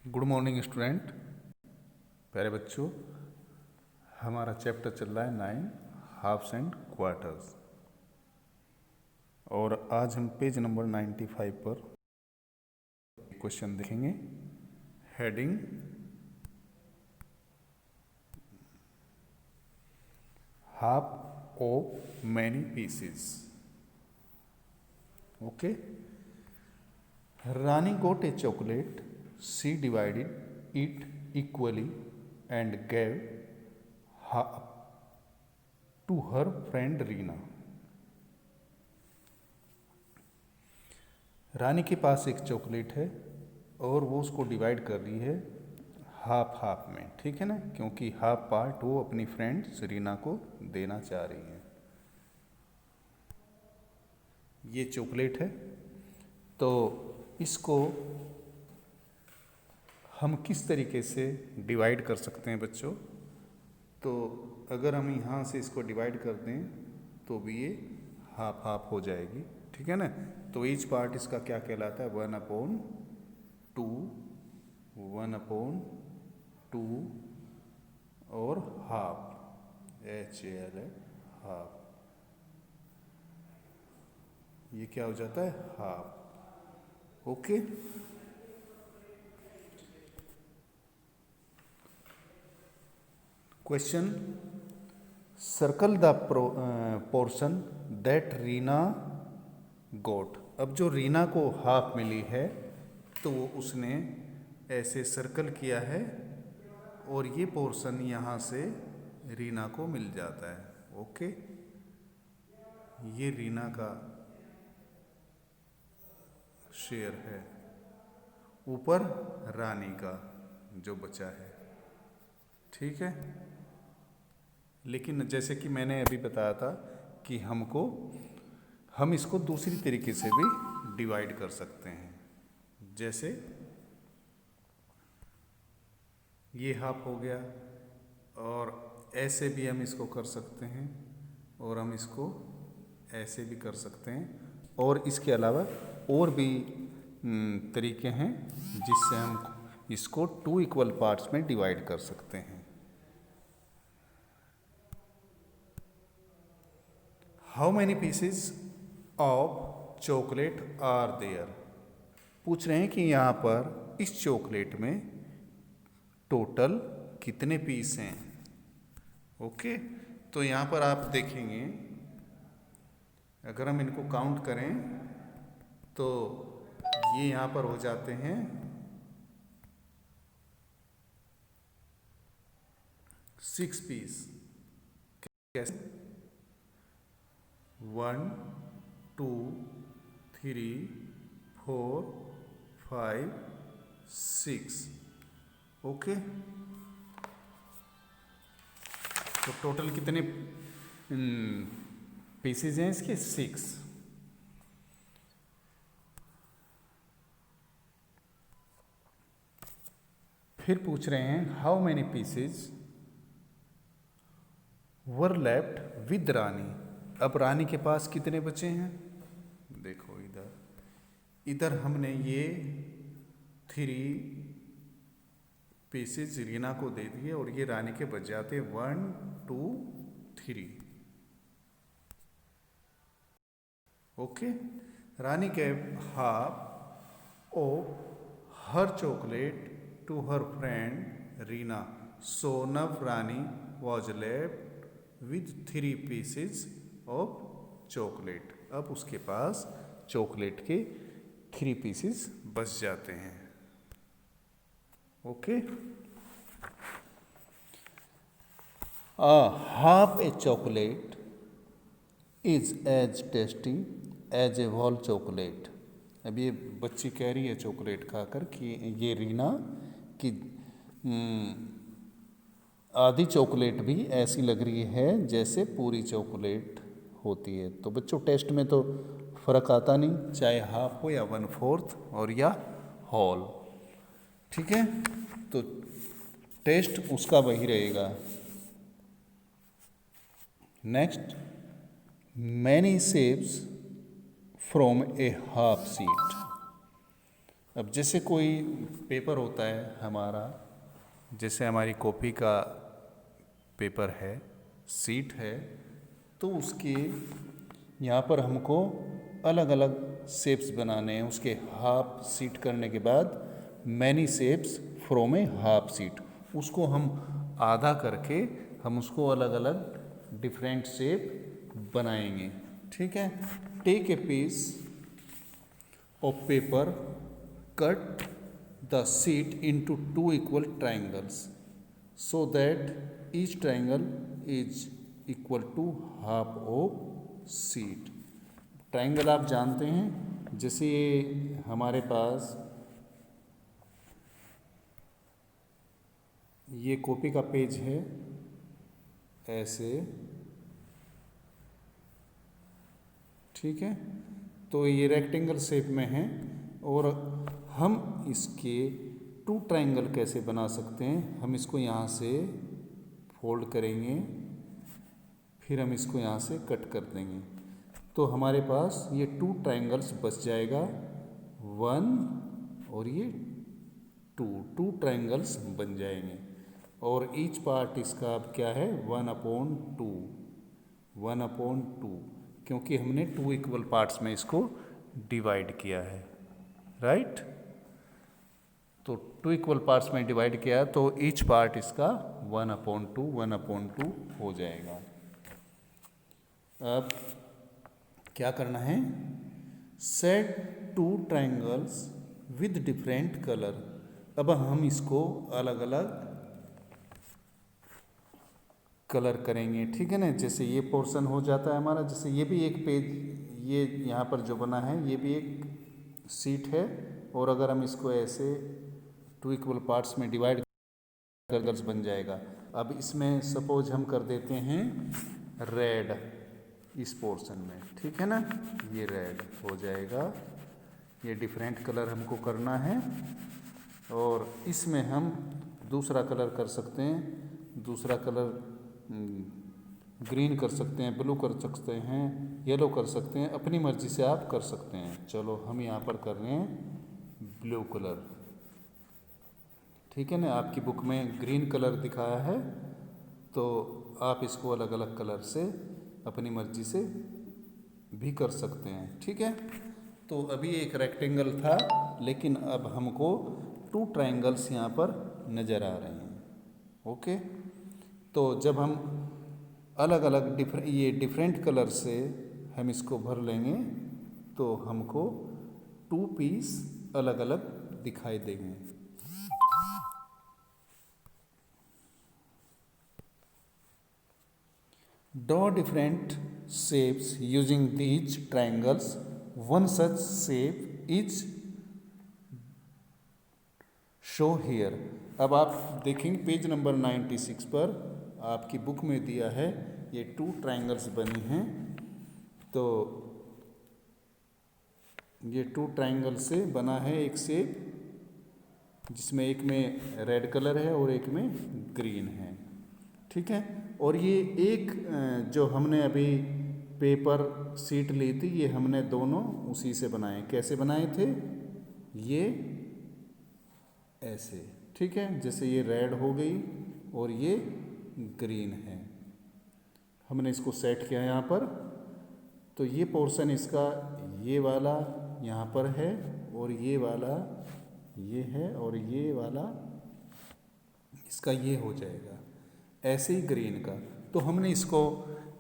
Good morning student. प्यारे बच्चों, हमारा चैप्टर चल रहा है 9 हाफ्स एंड क्वार्टर्स और आज हम पेज नंबर 95 पर क्वेश्चन देखेंगे। Heading half of many pieces. Okay, Rani got a chocolate, she divided it equally and gave half to her friend Reena. Rani के पास एक चॉकलेट है और वो उसको डिवाइड कर रही है हाफ हाफ में, ठीक है ना, क्योंकि हाफ पार्ट वो अपनी फ्रेंड रीना को देना चाह रही है। ये चॉकलेट है तो इसको हम किस तरीके से डिवाइड कर सकते हैं बच्चों? तो अगर हम यहाँ से इसको डिवाइड कर दें तो भी ये हाफ हाफ हो जाएगी, ठीक है ना। तो ईच पार्ट इसका क्या कहलाता है? 1/2, 1/2 और हाफ, HAL है हाफ। ये क्या हो जाता है? Half. Okay, question, circle the portion that Reena got. अब जो रीना को हाफ मिली है तो वो उसने ऐसे सर्कल किया है और ये पोर्शन यहाँ से रीना को मिल जाता है। ओके, ये रीना का शेयर है, ऊपर रानी का जो बचा है, ठीक है। लेकिन जैसे कि मैंने अभी बताया था कि हम इसको दूसरी तरीके से भी डिवाइड कर सकते हैं। जैसे ये हाफ हो गया और ऐसे भी हम इसको कर सकते हैं और हम इसको ऐसे भी कर सकते हैं और इसके अलावा और भी तरीके हैं जिससे हम इसको 2 इक्वल पार्ट्स में डिवाइड कर सकते हैं। How many pieces of chocolate are there? पूछ रहे हैं कि यहाँ पर इस चॉकलेट में टोटल कितने पीस हैं। ओके, तो यहाँ पर आप देखेंगे अगर हम इनको काउंट करें तो ये यहाँ पर हो जाते हैं 6 पीस। कैसे? 1 2 3 4 5 6। ओके, तो टोटल कितने पीसेज हैं इसके? 6। फिर पूछ रहे हैं how many pieces were left with Rani. अब रानी के पास कितने बचे हैं? देखो इधर हमने ये 3 पीसेज रीना को दे दिए और ये रानी के बच जाते 1 2 3। ओके, रानी के half of her chocolate to her friend Reena, so now Rani was left with 3 pieces of chocolate. अब उसके पास चॉकलेट के 3 पीसेस बच जाते हैं। Okay, half a chocolate is as tasty as a whole chocolate. अब ये बच्ची कह रही है चॉकलेट खाकर कि ये रीना कि आधी चॉकलेट भी ऐसी लग रही है जैसे पूरी चॉकलेट होती है। तो बच्चों टेस्ट में तो फ़र्क आता नहीं, चाहे हाफ हो या 1/4 और या होल, ठीक है। तो टेस्ट उसका वही रहेगा। Next, many saves from A half seat. अब जैसे कोई पेपर होता है हमारा, जैसे हमारी कॉपी का पेपर है, सीट है, तो उसके यहाँ पर हमको अलग अलग शेप्स बनाने हैं। उसके हाफ सीट करने के बाद many shapes from A half seat, उसको हम आधा करके हम उसको अलग अलग डिफरेंट शेप बनाएंगे। ठीक है। Take a piece of paper, cut the sheet into two equal triangles so that each triangle is equal to half of sheet। Triangle आप जानते हैं, जैसे ये हमारे पास ये कॉपी का पेज है ऐसे, ठीक है, तो ये रेक्टेंगल शेप में है और हम इसके टू ट्रायंगल कैसे बना सकते हैं। हम इसको यहाँ से फोल्ड करेंगे, फिर हम इसको यहाँ से कट कर देंगे, तो हमारे पास ये टू ट्रायंगल्स बच जाएगा, 1 और ये 2 ट्रायंगल्स बन जाएंगे। और ईच पार्ट इसका अब क्या है, 1/2, 1/2, क्योंकि हमने 2 इक्वल पार्ट्स में इसको डिवाइड किया है, राइट। तो 2 इक्वल पार्ट्स में डिवाइड किया तो ईच पार्ट इसका 1/2 हो जाएगा। अब क्या करना है, set 2 triangles with different colour. अब हम इसको अलग अलग कलर करेंगे, ठीक है ना। जैसे ये पोर्शन हो जाता है हमारा, जैसे ये भी एक पेज, ये यहाँ पर जो बना है ये भी एक सीट है, और अगर हम इसको ऐसे 2 इक्वल पार्ट्स में डिवाइड कर बन जाएगा। अब इसमें सपोज हम कर देते हैं रेड इस पोर्शन में, ठीक है ना, ये रेड हो जाएगा। ये डिफरेंट कलर हमको करना है, और इसमें हम दूसरा कलर कर सकते हैं, दूसरा कलर ग्रीन कर सकते हैं, ब्लू कर सकते हैं, येलो कर सकते हैं, अपनी मर्ज़ी से आप कर सकते हैं। चलो हम यहाँ पर कर रहे हैं ब्लू कलर, ठीक है ना। आपकी बुक में ग्रीन कलर दिखाया है, तो आप इसको अलग अलग कलर से अपनी मर्ज़ी से भी कर सकते हैं, ठीक है। तो अभी एक रेक्टेंगल था, लेकिन अब हमको 2 ट्रायंगल्स यहाँ पर नज़र आ रहे हैं, ओके। तो जब हम अलग अलग ये डिफरेंट कलर से हम इसको भर लेंगे, तो हमको 2 पीस अलग अलग दिखाई देंगे। Draw different shapes using these triangles. One such shape is show here। अब आप देखेंगे पेज नंबर 96 पर आपकी बुक में दिया है, ये 2 ट्रायंगल्स बनी हैं। तो ये 2 ट्रायंगल से बना है एक शेप, जिसमें एक में रेड कलर है और एक में ग्रीन है, ठीक है। और ये एक जो हमने अभी पेपर सीट ली थी, ये हमने दोनों उसी से बनाए। कैसे बनाए थे, ये ऐसे, ठीक है। जैसे ये रेड हो गई और ये ग्रीन है, हमने इसको सेट किया यहाँ पर। तो ये पोर्शन इसका ये वाला यहाँ पर है, और ये वाला ये है, और ये वाला इसका ये हो जाएगा। ऐसे ही ग्रीन का, तो हमने इसको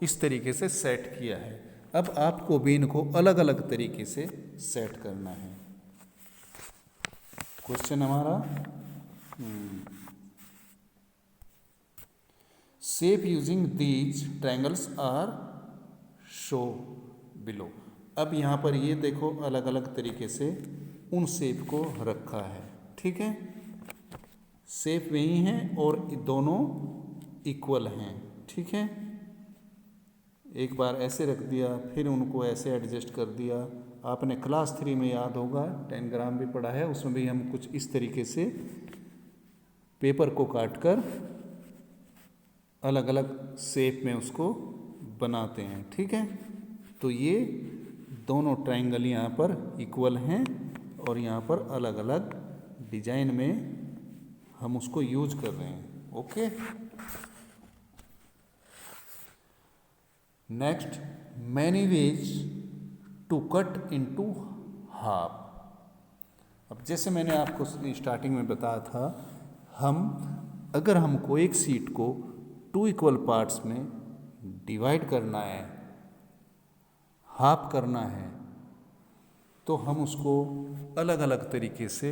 इस तरीके से सेट किया है। अब आपको भी इनको अलग अलग तरीके से सेट करना है। क्वेश्चन हमारा, shape using these triangles are show below. अब यहाँ पर ये देखो अलग अलग तरीके से उन शेप को रखा है, ठीक है। शेप वही हैं और दोनों इक्वल हैं, ठीक है। एक बार ऐसे रख दिया, फिर उनको ऐसे एडजस्ट कर दिया। आपने क्लास 3 में याद होगा, 10 ग्राम भी पढ़ा है, उसमें भी हम कुछ इस तरीके से पेपर को काट कर अलग अलग शेप में उसको बनाते हैं, ठीक है। तो ये दोनों ट्रायंगल यहाँ पर इक्वल हैं, और यहाँ पर अलग अलग डिजाइन में हम उसको यूज कर रहे हैं। Okay, next, many ways to cut into half. अब जैसे मैंने आपको स्टार्टिंग में बताया था, अगर हमको एक सीट को 2 इक्वल पार्ट्स में डिवाइड करना है, हाफ करना है, तो हम उसको अलग अलग तरीके से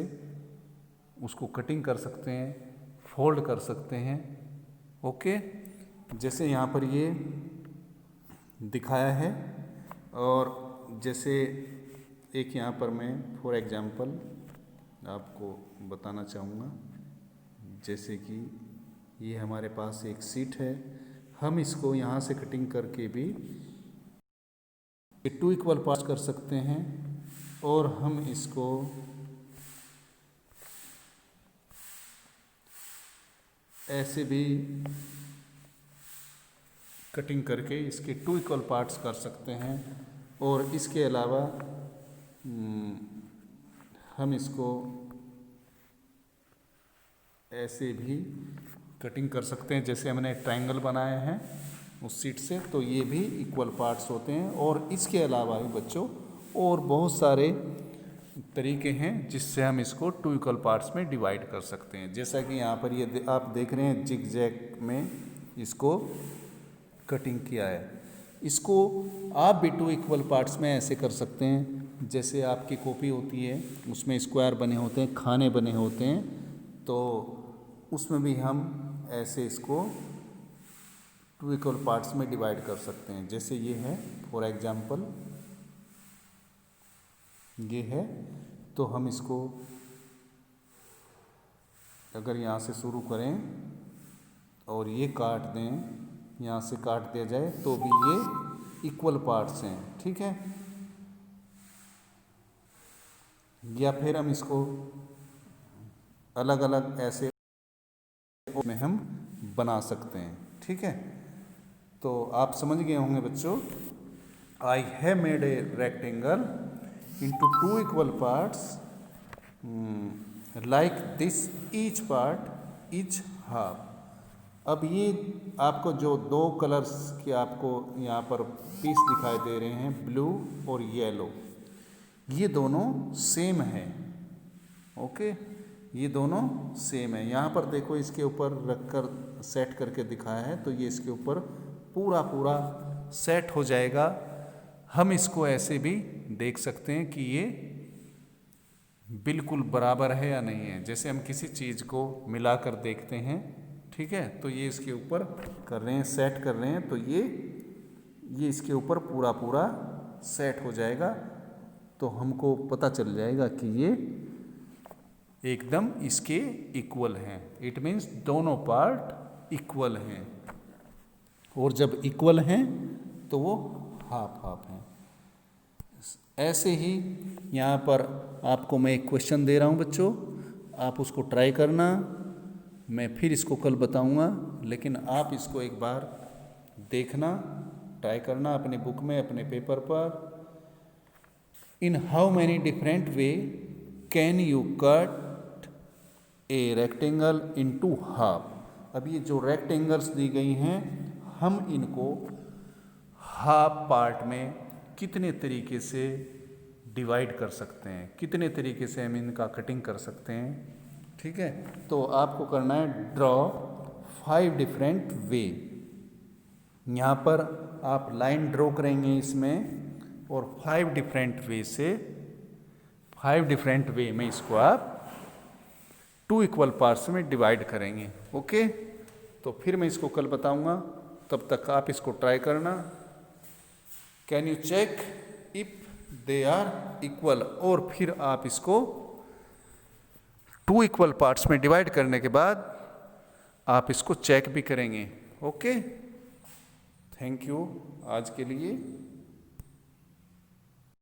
उसको कटिंग कर सकते हैं, फोल्ड कर सकते हैं। ओके, जैसे यहाँ पर ये दिखाया है, और जैसे एक यहाँ पर मैं फॉर एग्जांपल आपको बताना चाहूँगा। जैसे कि ये हमारे पास एक सीट है, हम इसको यहाँ से कटिंग करके भी 2 इक्वल पार्ट्स कर सकते हैं, और हम इसको ऐसे भी कटिंग करके इसके 2 इक्वल पार्ट्स कर सकते हैं। और इसके अलावा हम इसको ऐसे भी कटिंग कर सकते हैं, जैसे हमने ट्रायंगल बनाए हैं उस सीट से, तो ये भी इक्वल पार्ट्स होते हैं। और इसके अलावा भी बच्चों और बहुत सारे तरीके हैं जिससे हम इसको 2 इक्वल पार्ट्स में डिवाइड कर सकते हैं। जैसा कि यहाँ पर ये आप देख रहे हैं, जिग जैग में इसको कटिंग किया है। इसको आप भी 2 इक्वल पार्ट्स में ऐसे कर सकते हैं, जैसे आपकी कॉपी होती है उसमें स्क्वायर बने होते हैं, खाने बने होते हैं, तो उसमें भी हम ऐसे इसको 2 इक्वल पार्ट्स में डिवाइड कर सकते हैं। जैसे ये है, फॉर एग्जांपल ये है, तो हम इसको अगर यहाँ से शुरू करें और ये काट दें, यहाँ से काट दिया जाए, तो भी ये इक्वल पार्ट्स हैं। ठीक है, या फिर हम इसको अलग अलग ऐसे में हम बना सकते हैं। ठीक है, तो आप समझ गए होंगे बच्चों। I have made a rectangle into 2 equal parts like this, each part each half। अब ये आपको जो 2 कलर्स के आपको यहाँ पर पीस दिखाई दे रहे हैं, ब्लू और येलो, ये दोनों सेम है। ओके, ये दोनों सेम है। यहाँ पर देखो, इसके ऊपर रखकर सेट करके दिखाया है, तो ये इसके ऊपर पूरा पूरा सेट हो जाएगा। हम इसको ऐसे भी देख सकते हैं कि ये बिल्कुल बराबर है या नहीं है। जैसे हम किसी चीज़ को मिलाकर देखते हैं, ठीक है, तो ये इसके ऊपर कर रहे हैं, सेट कर रहे हैं, तो ये इसके ऊपर पूरा पूरा सेट हो जाएगा, तो हमको पता चल जाएगा कि ये एकदम इसके इक्वल हैं। इट मीन्स दोनों पार्ट इक्वल हैं, और जब इक्वल हैं तो वो हाफ हाफ हैं। ऐसे ही यहाँ पर आपको मैं एक क्वेश्चन दे रहा हूँ बच्चों, आप उसको ट्राई करना। मैं फिर इसको कल बताऊँगा, लेकिन आप इसको एक बार देखना, ट्राई करना अपने बुक में, अपने पेपर पर। In how many different way can you cut a rectangle into half. अब ये जो रेक्टेंगल्स दी गई हैं, हम इनको हाफ पार्ट में कितने तरीके से डिवाइड कर सकते हैं, कितने तरीके से हम इनका कटिंग कर सकते हैं। ठीक है, तो आपको करना है ड्रॉ 5 डिफरेंट वे। यहाँ पर आप लाइन ड्रॉ करेंगे इसमें, और 5 डिफरेंट वे से 5 डिफरेंट वे में इसको आप 2 इक्वल पार्ट्स में डिवाइड करेंगे। ओके, तो फिर मैं इसको कल बताऊंगा, तब तक आप इसको ट्राई करना। Can you check if they are equal, और फिर आप इसको 2 इक्वल पार्ट्स में डिवाइड करने के बाद आप इसको चेक भी करेंगे। ओके, थैंक यू आज के लिए।